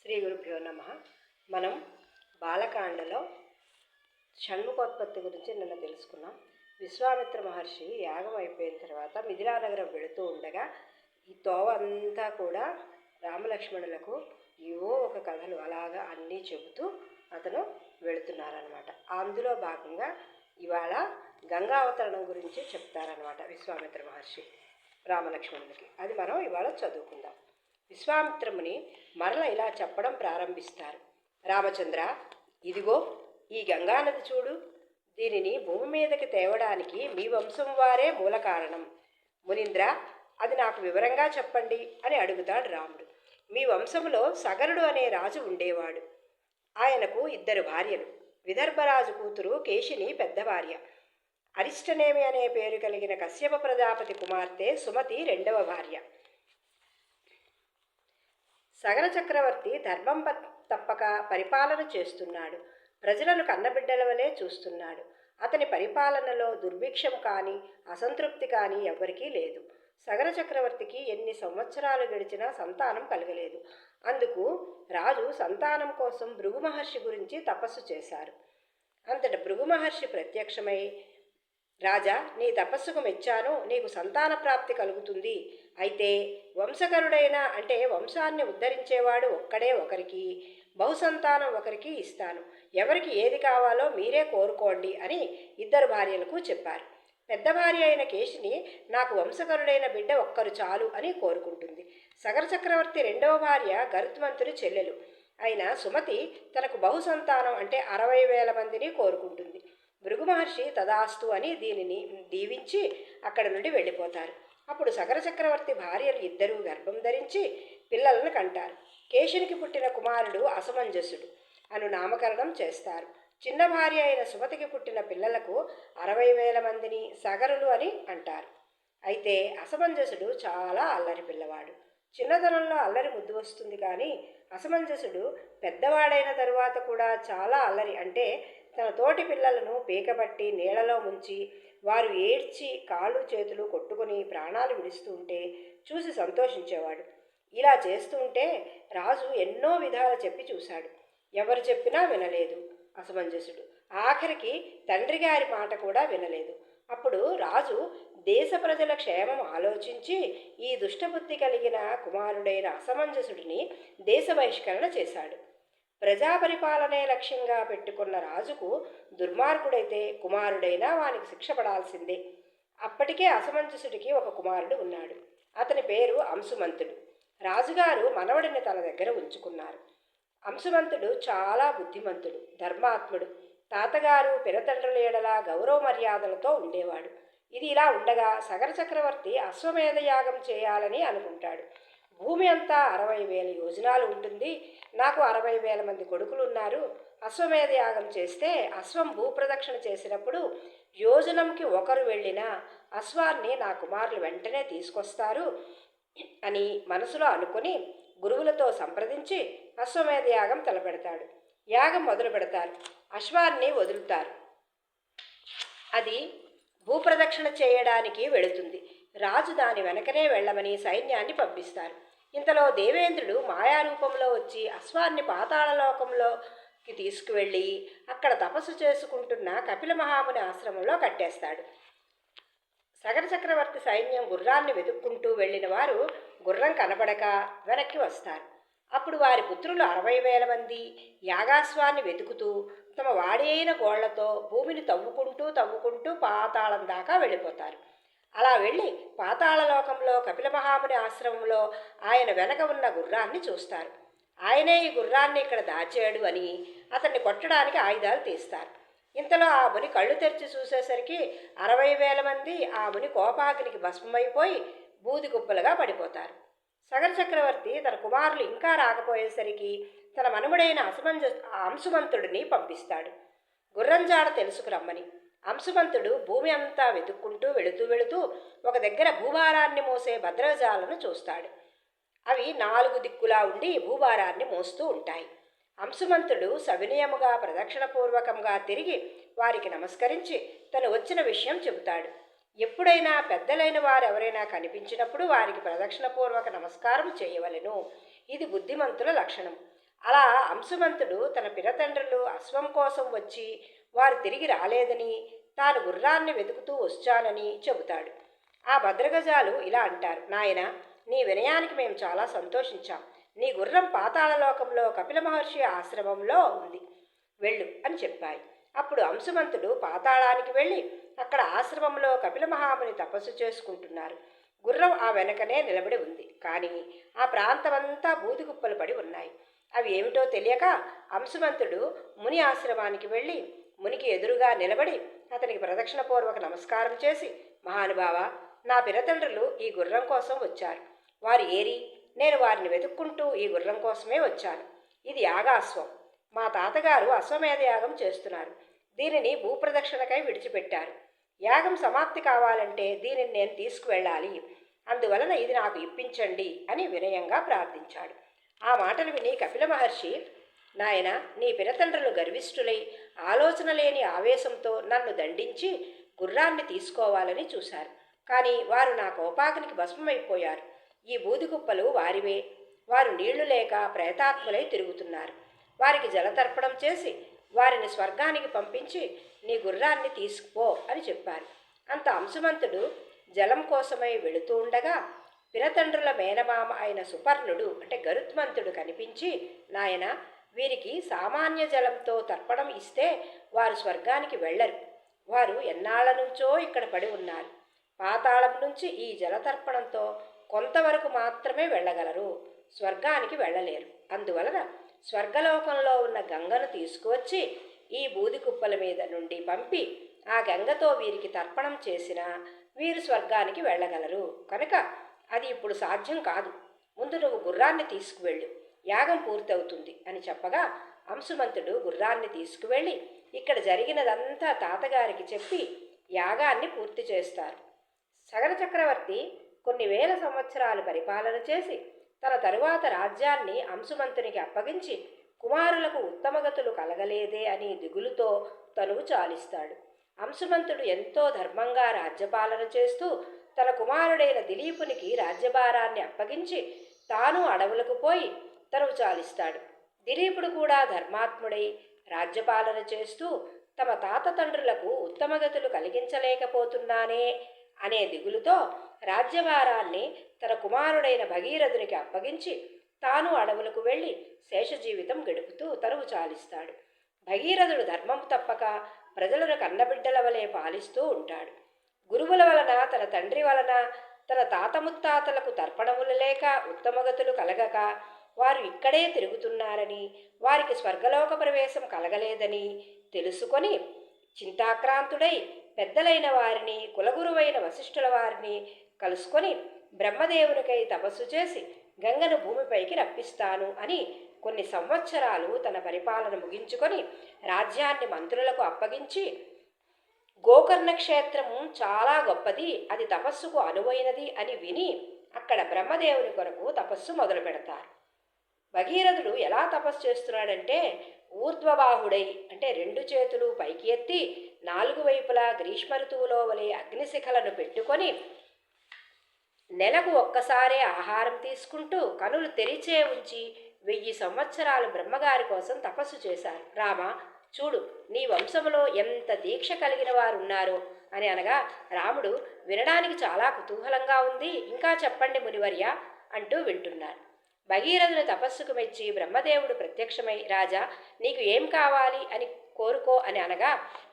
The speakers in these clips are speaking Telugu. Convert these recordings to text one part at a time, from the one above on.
శ్రీ గురుభ్యో నమ. మనం బాలకాండలో షణ్ముఖోత్పత్తి గురించి నిన్న తెలుసుకున్నాం. విశ్వామిత్ర మహర్షి యాగం అయిపోయిన తర్వాత మిథిలానగరం వెళుతూ ఉండగా ఈ తోవ అంతా కూడా రామలక్ష్మణులకు ఏవో ఒక కథలు అలాగా అన్నీ చెబుతూ అతను వెళుతున్నారనమాట. అందులో భాగంగా ఇవాళ గంగావతరణం గురించి చెప్తారనమాట విశ్వామిత్ర మహర్షి రామలక్ష్మణులకి. అది మనం ఇవాళ చదువుకుందాం. విశ్వామిత్రముని మరల ఇలా చెప్పడం ప్రారంభిస్తారు. రామచంద్ర, ఇదిగో ఈ గంగానది చూడు. దీనిని భూమి మీదకి తేవడానికి మీ వంశం వారే మూల కారణం. మునీంద్ర, అది నాకు వివరంగా చెప్పండి అని అడుగుతాడు రాముడు. మీ వంశంలో సగరుడు అనే రాజు ఉండేవాడు. ఆయనకు 2 భార్యలు. విదర్భరాజు కూతురు కేశిని పెద్ద భార్య. అరిష్టనేమి అనే పేరు కలిగిన కశ్యప ప్రజాపతి కుమార్తె సుమతి 2వ భార్య. సగర చక్రవర్తి ధర్మం తప్పక పరిపాలన చేస్తున్నాడు. ప్రజలను కన్నబిడ్డల వలె చూస్తున్నాడు. అతని పరిపాలనలో దుర్భిక్షం కానీ అసంతృప్తి కానీ ఎవ్వరికీ లేదు. సగర చక్రవర్తికి ఎన్ని సంవత్సరాలు గడిచినా సంతానం కలగలేదు. అందుకు రాజు సంతానం కోసం భృగు మహర్షి గురించి తపస్సు చేశారు. అంతట భృగు మహర్షి ప్రత్యక్షమై, రాజా, నీ తపస్సుకు మెచ్చాను. నీకు సంతాన ప్రాప్తి కలుగుతుంది. అయితే వంశకరుడైన అంటే వంశాన్ని ఉద్ధరించేవాడు ఒక్కడే ఒకరికి, బహుసంతానం ఒకరికి ఇస్తాను. ఎవరికి ఏది కావాలో మీరే కోరుకోండి అని 2 భార్యలకు చెప్పారు. పెద్ద భార్య అయిన కేశిని నాకు వంశకరుడైన బిడ్డ ఒక్కరు చాలు అని కోరుకుంటుంది. సగర చక్రవర్తి 2వ భార్య గరుత్మంతుని చెల్లెలు అయిన సుమతి తనకు బహుసంతానం అంటే 60,000 మందిని కోరుకుంటుంది. భృగు మహర్షి తదాస్తు అని దీనిని దీవించి అక్కడి నుండి వెళ్ళిపోతారు. అప్పుడు సగర చక్రవర్తి భార్యలు 2 గర్భం ధరించి పిల్లలను కంటారు. కేశునికి పుట్టిన కుమారుడు అసమంజసుడు అను నామకరణం చేస్తారు. చిన్న భార్య అయిన సుమతికి పుట్టిన పిల్లలకు 60,000 మందిని సగరులు అని అంటారు. అయితే అసమంజసుడు చాలా అల్లరి పిల్లవాడు. చిన్నతనంలో అల్లరి ముద్దు వస్తుంది, కానీ అసమంజసుడు పెద్దవాడైన తరువాత కూడా చాలా అల్లరి. అంటే తన తోటి పిల్లలను పీకబట్టి నీళ్లలో ముంచి వారు ఏడ్చి కాళ్ళు చేతులు కొట్టుకుని ప్రాణాలు విడుస్తూ ఉంటే చూసి సంతోషించేవాడు. ఇలా చేస్తూ ఉంటే రాజు ఎన్నో విధాలు చెప్పి చూశాడు. ఎవరు చెప్పినా వినలేదు అసమంజసుడు. ఆఖరికి తండ్రి గారి మాట కూడా వినలేదు. అప్పుడు రాజు దేశ ప్రజల క్షేమం ఆలోచించి ఈ దుష్టబుద్ధి కలిగిన కుమారుడైన అసమంజసుడిని దేశ బహిష్కరణ చేశాడు. ప్రజాపరిపాలనే లక్ష్యంగా పెట్టుకున్న రాజుకు దుర్మార్గుడైతే కుమారుడైనా వానికి శిక్ష పడాల్సిందే. అప్పటికే అసమంజసుడికి ఒక కుమారుడు ఉన్నాడు. అతని పేరు అంశుమంతుడు. రాజుగారు మనవడిని తన దగ్గర ఉంచుకున్నారు. అంశుమంతుడు చాలా బుద్ధిమంతుడు, ధర్మాత్ముడు. తాతగారు పినతండ్రుల ఎడల గౌరవ మర్యాదలతో ఉండేవాడు. ఇది ఇలా ఉండగా సగర చక్రవర్తి అశ్వమేధ యాగం చేయాలని అనుకుంటాడు. భూమి అంతా 60,000 యోజనాలు ఉంటుంది. నాకు 60,000 మంది కొడుకులున్నారు. అశ్వమేధ యాగం చేస్తే అశ్వం భూప్రదక్షిణ చేసినప్పుడు యోజనంకి ఒకరు వెళ్ళినా అశ్వాన్ని నా కుమారులు వెంటనే తీసుకొస్తారు అని మనసులో అనుకుని గురువులతో సంప్రదించి అశ్వమేధ యాగం తలపెడతాడు. యాగం మొదలు పెడతారు. అశ్వాన్ని వదులుతారు. అది భూప్రదక్షిణ చేయడానికి వెళుతుంది. రాజు దాని వెనకనే వెళ్ళమని సైన్యాన్ని పంపిస్తారు. ఇంతలో దేవేంద్రుడు మాయారూపంలో వచ్చి అశ్వాన్ని పాతాళలోకంలోకి తీసుకువెళ్ళి అక్కడ తపస్సు చేసుకుంటున్న కపిల మహాముని ఆశ్రమంలో కట్టేస్తాడు. సగర చక్రవర్తి సైన్యం గుర్రాన్ని వెతుక్కుంటూ వెళ్ళిన వారు గుర్రం కనబడక వెనక్కి వస్తారు. అప్పుడు వారి పుత్రులు 60,000 మంది యాగాశ్వాన్ని వెతుకుతూ తమ వాడి అయిన గోళ్లతో భూమిని తవ్వుకుంటూ పాతాళం దాకా వెళ్ళిపోతారు. అలా వెళ్ళి పాతాళలోకంలో కపిల మహాముని ఆశ్రమంలో ఆయన వెనక ఉన్న గుర్రాన్ని చూస్తారు. ఆయనే ఈ గుర్రాన్ని ఇక్కడ దాచాడు అని అతన్ని కొట్టడానికి ఆయుధాలు తీస్తారు. ఇంతలో ఆ ముని కళ్ళు తెరిచి చూసేసరికి 60,000 మంది ఆ ముని కోపాగ్నికి భస్మమైపోయి బూది కుప్పలుగా పడిపోతారు. సగర చక్రవర్తి తన కుమారులు ఇంకా రాకపోయేసరికి తన మనుమడైన అంశుమంతుడిని పంపిస్తాడు, గుర్రంజాడ తెలుసుకురమ్మని. అంశుమంతుడు భూమి అంతా వెతుక్కుంటూ వెళుతూ ఒక దగ్గర భూభారాన్ని మోసే భద్రజాలను చూస్తాడు. అవి 4 దిక్కులా ఉండి భూభారాన్ని మోస్తూ ఉంటాయి. అంశుమంతుడు సవినయముగా ప్రదక్షిణపూర్వకంగా తిరిగి వారికి నమస్కరించి తను వచ్చిన విషయం చెబుతాడు. ఎప్పుడైనా పెద్దలైన వారు ఎవరైనా కనిపించినప్పుడు వారికి ప్రదక్షిణపూర్వక నమస్కారం చేయవలెను. ఇది బుద్ధిమంతుల లక్షణం. అలా అంశుమంతుడు తన పినతండ్రులు అశ్వం కోసం వచ్చి వారు తిరిగి రాలేదని, తాను గుర్రాన్ని వెతుకుతూ వచ్చానని చెబుతాడు. ఆ భద్రగజాలు ఇలా అంటారు: నాయన, నీ వినయానికి మేము చాలా సంతోషించాం. నీ గుర్రం పాతాళలోకంలో కపిల మహర్షి ఆశ్రమంలో ఉంది, వెళ్ళు అని చెప్పాయి. అప్పుడు అంశుమంతుడు పాతాళానికి వెళ్ళి అక్కడ ఆశ్రమంలో కపిల మహాముని తపస్సు చేసుకుంటున్నారు. గుర్రం ఆ వెనకనే నిలబడి ఉంది. కానీ ఆ ప్రాంతమంతా బూది కుప్పలు పడి ఉన్నాయి. అవి ఏమిటో తెలియక అంశుమంతుడు ముని ఆశ్రమానికి వెళ్ళి మునికి ఎదురుగా నిలబడి అతనికి ప్రదక్షిణపూర్వక నమస్కారం చేసి, మహానుభావ, నా పినతండ్రులు ఈ గుర్రం కోసం వచ్చారు. వారు ఏరి? నేను వారిని వెతుక్కుంటూ ఈ గుర్రం కోసమే వచ్చాను. ఇది యాగాశ్వం. మా తాతగారు అశ్వమేధ యాగం చేస్తున్నారు. దీనిని భూప్రదక్షిణకై విడిచిపెట్టారు. యాగం సమాప్తి కావాలంటే దీనిని నేను తీసుకువెళ్ళాలి. అందువలన ఇది నాకు ఇప్పించండి అని వినయంగా ప్రార్థించాడు. ఆ మాటలు విని కపిల మహర్షి, నాయన, నీ పినతండ్రులు గర్విష్ఠులై ఆలోచన లేని ఆవేశంతో నన్ను దండించి గుర్రాన్ని తీసుకోవాలని చూశారు. కానీ వారు నా కోపాగ్నికి భస్మమైపోయారు. ఈ బూది కుప్పలు వారివే. వారు నీళ్లు లేక ప్రేతాత్ములై తిరుగుతున్నారు. వారికి జలతర్పణం చేసి వారిని స్వర్గానికి పంపించి నీ గుర్రాన్ని తీసుకుపో అని చెప్పారు. అంత అంశుమంతుడు జలం కోసమై వెళుతూ ఉండగా పినతండ్రుల మేనమామ అయిన సుపర్ణుడు అంటే గరుత్మంతుడు కనిపించి, నాయన, వీరికి సామాన్య జలంతో తర్పణం ఇస్తే వారు స్వర్గానికి వెళ్ళరు. వారు ఎన్నాళ్ల నుంచో ఇక్కడ పడి ఉన్నారు. పాతాళం నుంచి ఈ జలతర్పణంతో కొంతవరకు మాత్రమే వెళ్ళగలరు, స్వర్గానికి వెళ్ళలేరు. అందువలన స్వర్గలోకంలో ఉన్న గంగను తీసుకువచ్చి ఈ బూది కుప్పల మీద నుండి పంపి ఆ గంగతో వీరికి తర్పణం చేసినా వీరు స్వర్గానికి వెళ్ళగలరు. కనుక అది ఇప్పుడు సాధ్యం కాదు. ముందు నువ్వు గుర్రాన్ని తీసుకువెళ్ళు, యాగం పూర్తవుతుంది అని చెప్పగా అంశుమంతుడు గుర్రాన్ని తీసుకువెళ్ళి ఇక్కడ జరిగినదంతా తాతగారికి చెప్పి యాగాన్ని పూర్తి చేస్తారు. సగర చక్రవర్తి కొన్ని వేల సంవత్సరాలు పరిపాలన చేసి తన తరువాత రాజ్యాన్ని అంశుమంతునికి అప్పగించి కుమారులకు ఉత్తమగతులు కలగలేదే అని దిగులుతో తనువు చాలిస్తాడు. అంశుమంతుడు ఎంతో ధర్మంగా రాజ్యపాలన చేస్తూ తన కుమారుడైన దిలీపునికి రాజ్యభారాన్ని అప్పగించి తాను అడవులకు పోయి తనువు చాలిస్తాడు. దిలీపుడు కూడా ధర్మాత్ముడై రాజ్యపాలన చేస్తూ తమ తాత తండ్రులకు ఉత్తమగతులు కలిగించలేకపోతున్నానే అనే దిగులుతో రాజ్యభారాన్ని తన కుమారుడైన భగీరథునికి అప్పగించి తాను అడవులకు వెళ్ళి శేషజీవితం గడుపుతూ తనువు చాలిస్తాడు. భగీరథుడు ధర్మం తప్పక ప్రజలను కన్నబిడ్డల వలె పాలిస్తూ ఉంటాడు. గురువుల వలన, తన తండ్రి వలన, తన తాత ముత్తాతలకు తర్పణములు లేక ఉత్తమగతులు కలగక వారు ఇక్కడే తిరుగుతున్నారని, వారికి స్వర్గలోక ప్రవేశం కలగలేదని తెలుసుకొని చింతాక్రాంతుడై పెద్దలైన వారిని, కులగురువైన వశిష్ఠుల వారిని కలుసుకొని బ్రహ్మదేవునికై తపస్సు చేసి గంగను భూమిపైకి రప్పిస్తాను అని కొన్ని సంవత్సరాలు తన పరిపాలన ముగించుకొని రాజ్యాన్ని మంత్రులకు అప్పగించి, గోకర్ణ క్షేత్రము చాలా గొప్పది, అది తపస్సుకు అనువైనది అని విని అక్కడ బ్రహ్మదేవుని కొరకు తపస్సు మొదలు పెడతారు. భగీరథుడు ఎలా తపస్సు చేస్తున్నాడంటే, ఊర్ధ్వబాహుడై అంటే రెండు చేతులు పైకి ఎత్తి నాలుగు వైపులా గ్రీష్మ ఋతువులో వలె అగ్నిశిఖలను పెట్టుకొని నెలకు ఒక్కసారే ఆహారం తీసుకుంటూ కనులు తెరిచే ఉంచి 1000 సంవత్సరాలు బ్రహ్మగారి కోసం తపస్సు చేశారు. రామ, చూడు, నీ వంశంలో ఎంత దీక్ష కలిగిన వారు ఉన్నారో అని అనగా రాముడు వినడానికి చాలా కుతూహలంగా ఉంది, ఇంకా చెప్పండి మునివర్య అంటూ వింటున్నారు. భగీరథుని తపస్సుకు మెచ్చి బ్రహ్మదేవుడు ప్రత్యక్షమై, రాజా, నీకు ఏం కావాలి అని కోరుకో అని అనగా,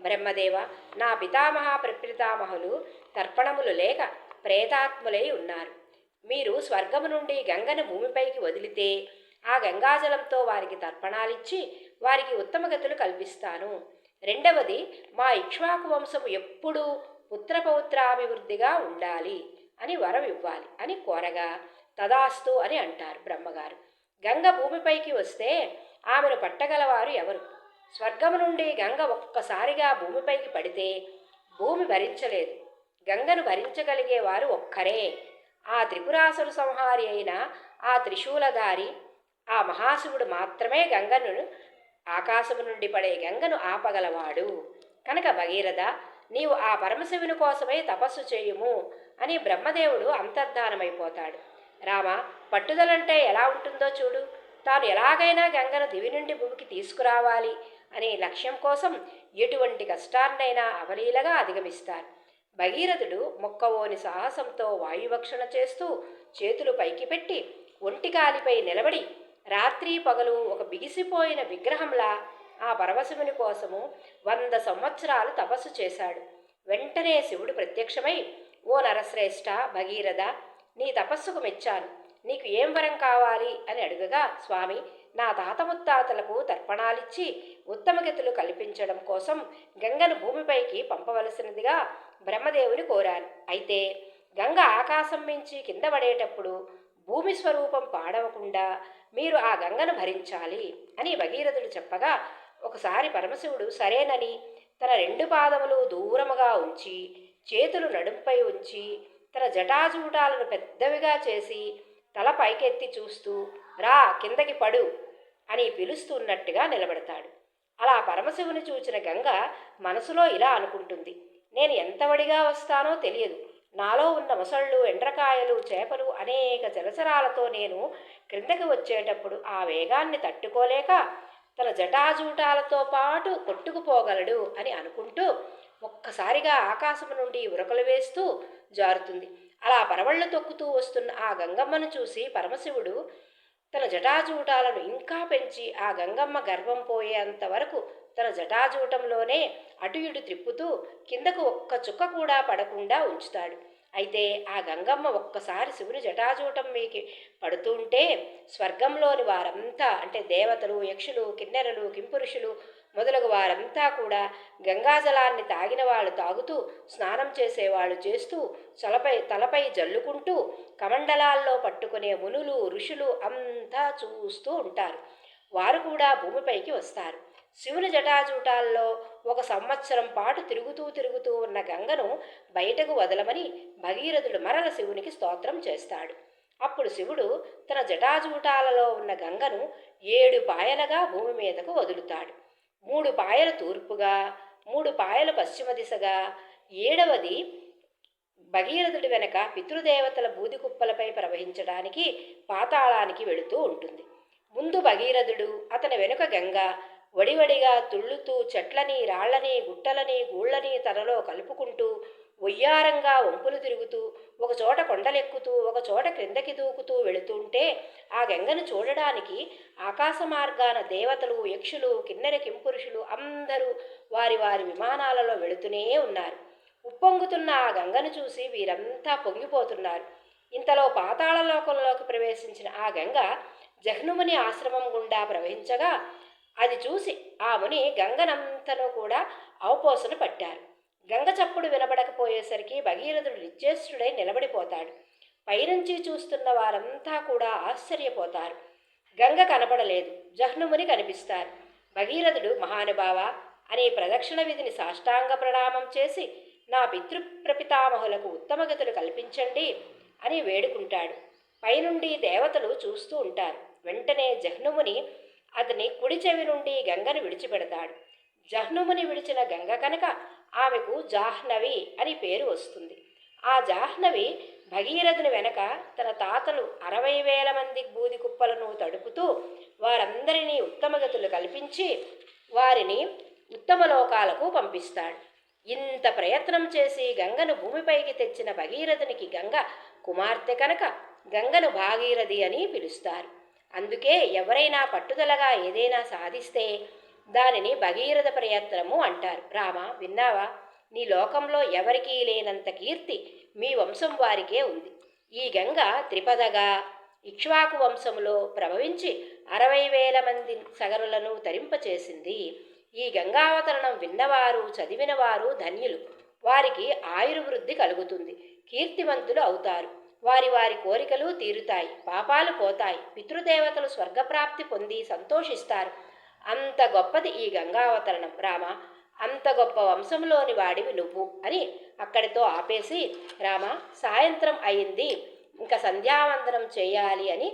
బ్రహ్మదేవ, నా పితామహ ప్రపితామహులు తర్పణములు లేక ప్రేతాత్ములై ఉన్నారు. మీరు స్వర్గము నుండి గంగను భూమిపైకి వదిలితే ఆ గంగాజలంతో వారికి తర్పణాలిచ్చి వారికి ఉత్తమగతులు కల్పిస్తాను. రెండవది, మా ఇక్ష్వాకు వంశము ఎప్పుడూ పుత్రపౌత్రాభివృద్ధిగా ఉండాలి అని వరం ఇవ్వాలి అని కోరగా, తదాస్తు అని అంటారు బ్రహ్మగారు. గంగ భూమిపైకి వస్తే ఆమెను పట్టగలవారు ఎవరు? స్వర్గము నుండి గంగ ఒక్కసారిగా భూమిపైకి పడితే భూమి భరించలేదు. గంగను భరించగలిగేవారు ఒక్కరే. ఆ త్రిపురాసుర సంహారి అయిన ఆ త్రిశూలధారి ఆ మహాశివుడు మాత్రమే గంగను, ఆకాశము నుండి పడే గంగను ఆపగలవాడు. కనుక భగీరథ, నీవు ఆ పరమశివుని కోసమై తపస్సు చేయుము అని బ్రహ్మదేవుడు అంతర్ధానమైపోతాడు. రామ, పట్టుదలంటే ఎలా ఉంటుందో చూడు. తాను ఎలాగైనా గంగను దివి నుండి భూమికి తీసుకురావాలి అనే లక్ష్యం కోసం ఎటువంటి కష్టాన్నైనా అవలీలగా అధిగమిస్తారు. భగీరథుడు మొక్కవోని సాహసంతో వాయుభక్షణ చేస్తూ చేతులు పైకి పెట్టి ఒంటికాలిపై నిలబడి రాత్రి పగలు ఒక బిగిసిపోయిన విగ్రహంలా ఆ పరమశివుని కోసము 100 సంవత్సరాలు తపస్సు చేశాడు. వెంటనే శివుడు ప్రత్యక్షమై, ఓ నరశ్రేష్ఠ భగీరథ, నీ తపస్సుకు మెచ్చాను. నీకు ఏం వరం కావాలి అని అడుగగా, స్వామి, నా తాత ముత్తాతలకు తర్పణాలిచ్చి ఉత్తమగతులు కల్పించడం కోసం గంగను భూమిపైకి పంపవలసినదిగా బ్రహ్మదేవుని కోరాను. అయితే గంగ ఆకాశం మించి కింద పడేటప్పుడు భూమి స్వరూపం పాడవకుండా మీరు ఆ గంగను భరించాలి అని భగీరథుడు చెప్పగా, ఒకసారి పరమశివుడు సరేనని తన 2 పాదములు దూరముగా ఉంచి చేతులు నడుంపై ఉంచి తన జటాజూటాలను పెద్దవిగా చేసి తల పైకెత్తి చూస్తూ రా కిందకి పడు అని పిలుస్తున్నట్టుగా నిలబడతాడు. అలా పరమశివుని చూచిన గంగ మనసులో ఇలా అనుకుంటుంది, నేను ఎంతవడిగా వస్తానో తెలియదు. నాలో ఉన్న మొసళ్ళు, ఎండ్రకాయలు, చేపలు అనేక జలచరాలతో నేను క్రిందకి వచ్చేటప్పుడు ఆ వేగాన్ని తట్టుకోలేక తన జటాజూటాలతో పాటు కొట్టుకుపోగలడు అని అనుకుంటూ ఒక్కసారిగా ఆకాశం నుండి ఉరకలు వేస్తూ జారుతుంది. అలా పరవళ్ళు తొక్కుతూ వస్తున్న ఆ గంగమ్మను చూసి పరమశివుడు తన జటాజూటాలను ఇంకా పెంచి ఆ గంగమ్మ గర్భం పోయేంత వరకు తన జటాజూటంలోనే అటు ఇటు త్రిప్పుతూ కిందకు ఒక్క చుక్క కూడా పడకుండా ఉంచుతాడు. అయితే ఆ గంగమ్మ ఒక్కసారి శివుని జటాజూటం మీకి పడుతుంటే స్వర్గంలోని వారంతా, అంటే దేవతలు, యక్షులు, కిన్నెరలు, కింపురుషులు మొదలగు వారంతా కూడా గంగాజలాన్ని తాగిన వాళ్ళు తాగుతూ, స్నానం చేసేవాళ్ళు చేస్తూ, తలపై జల్లుకుంటూ, కమండలాల్లో పట్టుకునే మునులు, ఋషులు అంతా చూస్తూ ఉంటారు. వారు కూడా భూమిపైకి వస్తారు. శివుని జటాజూటాల్లో 1 సంవత్సరం పాటు తిరుగుతూ ఉన్న గంగను బయటకు వదలమని భగీరథుడు మరల శివునికి స్తోత్రం చేస్తాడు. అప్పుడు శివుడు తన జటాజూటాలలో ఉన్న గంగను 7 పాయలుగా భూమి మీదకు వదులుతాడు. 3 పాయలు తూర్పుగా, 3 పాయలు పశ్చిమ దిశగా, 7వది భగీరథుడి వెనక పితృదేవతల బూదికుప్పలపై ప్రవహించడానికి పాతాళానికి వెళుతూ ఉంటుంది. ముందు భగీరథుడు, అతని వెనుక గంగ వడివడిగా తుళ్ళుతూ చెట్లని, రాళ్లని, గుట్టలని, గూళ్ళని తనలో కలుపుకుంటూ ఒయ్యారంగా వంపులు తిరుగుతూ ఒకచోట కొండలెక్కుతూ ఒకచోట క్రిందకి దూకుతూ వెళుతుంటే ఆ గంగను చూడడానికి ఆకాశ మార్గాన దేవతలు, యక్షులు, కిన్నెర కింపురుషులు అందరూ వారి వారి విమానాలలో వెళుతూనే ఉన్నారు. ఉప్పొంగుతున్న ఆ గంగను చూసి వీరంతా పొంగిపోతున్నారు. ఇంతలో పాతాళలోకంలోకి ప్రవేశించిన ఆ గంగ జహ్నుముని ఆశ్రమం గుండా ప్రవహించగా అది చూసి ఆ ముని గంగనంతను కూడా అవపోసన పట్టారు. గంగ చప్పుడు వినబడకపోయేసరికి భగీరథుడు నిశ్చేష్టుడై నిలబడిపోతాడు. పైనుంచి చూస్తున్న వారంతా కూడా ఆశ్చర్యపోతారు. గంగ కనపడలేదు, జహ్నుముని కనిపిస్తారు. భగీరథుడు మహానుభావ అని ప్రదక్షిణ విధిని సాష్టాంగ ప్రణామం చేసి నా పితృప్రపితామహులకు ఉత్తమగతులు కల్పించండి అని వేడుకుంటాడు. పైనుండి దేవతలు చూస్తూ ఉంటారు. వెంటనే జహ్నుముని అతని కుడి చెవి నుండి గంగను విడిచిపెడతాడు. జహ్నుముని విడిచిన గంగ కనుక ఆమెకు జాహ్నవి అని పేరు వస్తుంది. ఆ జాహ్నవి భగీరథుని వెనక తన తాతలు 60,000 మంది బూది కుప్పలను తడుపుతూ వారందరినీ ఉత్తమగతులు కల్పించి వారిని ఉత్తమ లోకాలకు పంపిస్తాడు. ఇంత ప్రయత్నం చేసి గంగను భూమిపైకి తెచ్చిన భగీరథునికి గంగ కుమార్తె కనుక గంగను భాగీరథి అని పిలుస్తారు. అందుకే ఎవరైనా పట్టుదలగా ఏదైనా సాధిస్తే దానిని భగీరథ ప్రయత్నము అంటారు. రామ, విన్నావా? నీ లోకంలో ఎవరికీ లేనంత కీర్తి మీ వంశం వారికే ఉంది. ఈ గంగ త్రిపదగా ఇక్ష్వాకు వంశములో ప్రభవించి 60,000 మంది సగరులను తరింపచేసింది. ఈ గంగావతరణం విన్నవారు, చదివినవారు ధన్యులు. వారికి ఆయుర్వృద్ధి కలుగుతుంది, కీర్తివంతులు అవుతారు. వారి వారి కోరికలు తీరుతాయి, పాపాలు పోతాయి, పితృదేవతలు స్వర్గప్రాప్తి పొంది సంతోషిస్తారు. అంత గొప్పది ఈ గంగావతరణం. రామ, అంత గొప్ప వంశంలోని వాడివి నువ్వు అని అక్కడితో ఆపేసి, రామ సాయంత్రం అయింది, ఇంకా సంధ్యావందనం చేయాలి అని